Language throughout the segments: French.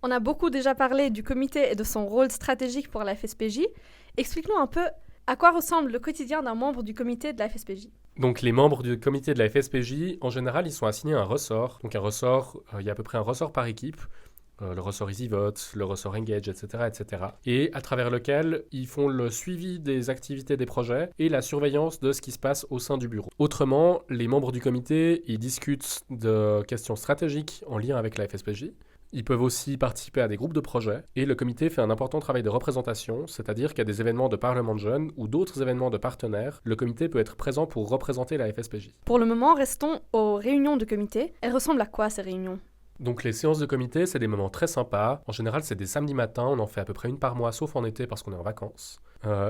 On a beaucoup déjà parlé du comité et de son rôle stratégique pour la FSPJ. Explique-nous un peu à quoi ressemble le quotidien d'un membre du comité de la FSPJ. Donc les membres du comité de la FSPJ, en général, ils sont assignés à un ressort. Donc un ressort, il y a à peu près un ressort par équipe. Le ressort EasyVote, le ressort Engage, etc., etc. Et à travers lequel ils font le suivi des activités des projets et la surveillance de ce qui se passe au sein du bureau. Autrement, les membres du comité, ils discutent de questions stratégiques en lien avec la FSPJ. Ils peuvent aussi participer à des groupes de projets et le comité fait un important travail de représentation, c'est-à-dire qu'à des événements de Parlement de jeunes ou d'autres événements de partenaires, le comité peut être présent pour représenter la FSPJ. Pour le moment, restons aux réunions de comité. Elles ressemblent à quoi ces réunions? Donc les séances de comité, c'est des moments très sympas. En général, c'est des samedis matins, on en fait à peu près une par mois, sauf en été parce qu'on est en vacances.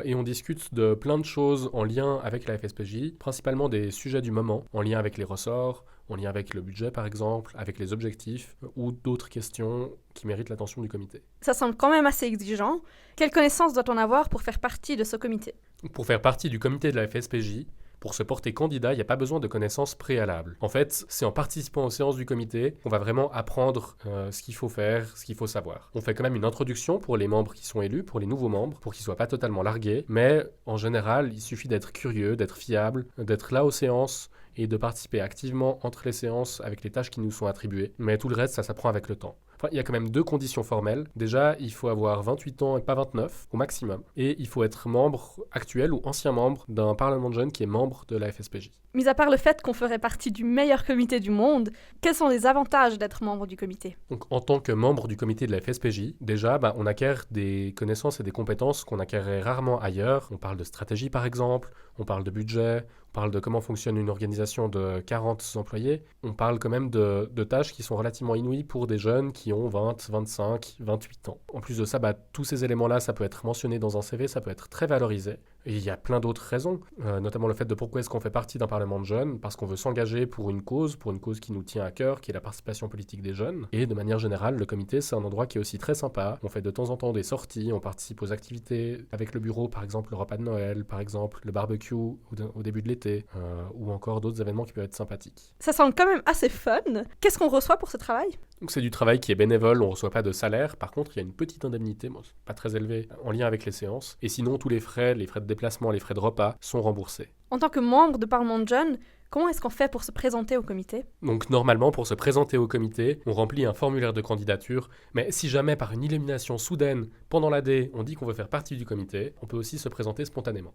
Et on discute de plein de choses en lien avec la FSPJ, principalement des sujets du moment, en lien avec les ressorts, en lien avec le budget par exemple, avec les objectifs ou d'autres questions qui méritent l'attention du comité. Ça semble quand même assez exigeant. Quelles connaissances doit-on avoir pour faire partie de ce comité? Pour faire partie du comité de la FSPJ, pour se porter candidat, il n'y a pas besoin de connaissances préalables. En fait, c'est en participant aux séances du comité qu'on va vraiment apprendre ce qu'il faut faire, ce qu'il faut savoir. On fait quand même une introduction pour les membres qui sont élus, pour les nouveaux membres, pour qu'ils ne soient pas totalement largués, mais en général, il suffit d'être curieux, d'être fiable, d'être là aux séances et de participer activement entre les séances avec les tâches qui nous sont attribuées. Mais tout le reste, ça s'apprend avec le temps. Enfin, il y a quand même deux conditions formelles. Déjà, il faut avoir 28 ans et pas 29 au maximum. Et il faut être membre actuel ou ancien membre d'un Parlement de jeunes qui est membre de la FSPJ. Mis à part le fait qu'on ferait partie du meilleur comité du monde, quels sont les avantages d'être membre du comité? Donc, en tant que membre du comité de la FSPJ, déjà, on acquiert des connaissances et des compétences qu'on acquérait rarement ailleurs. On parle de stratégie, par exemple, on parle de budget, on parle de comment fonctionne une organisation de 40 employés. On parle quand même de tâches qui sont relativement inouïes pour des jeunes qui ont 20, 25, 28 ans. En plus de ça, tous ces éléments-là, ça peut être mentionné dans un CV, ça peut être très valorisé. Et il y a plein d'autres raisons, notamment le fait de pourquoi est-ce qu'on fait partie d'un parlement de jeunes, parce qu'on veut s'engager pour une cause qui nous tient à cœur, qui est la participation politique des jeunes. Et de manière générale, le comité, c'est un endroit qui est aussi très sympa. On fait de temps en temps des sorties, on participe aux activités avec le bureau, par exemple le repas de Noël, par exemple le barbecue au début de l'été, ou encore d'autres événements qui peuvent être sympathiques. Ça semble quand même assez fun. Qu'est-ce qu'on reçoit pour ce travail? Donc c'est du travail qui est bénévole, on ne reçoit pas de salaire. Par contre, il y a une petite indemnité, pas très élevée, en lien avec les séances. Et sinon, tous les frais de déplacement, les frais de repas sont remboursés. En tant que membre de Parlement de jeunes, comment est-ce qu'on fait pour se présenter au comité? Donc normalement, pour se présenter au comité, on remplit un formulaire de candidature, mais si jamais par une illumination soudaine, pendant l'AD, on dit qu'on veut faire partie du comité, on peut aussi se présenter spontanément.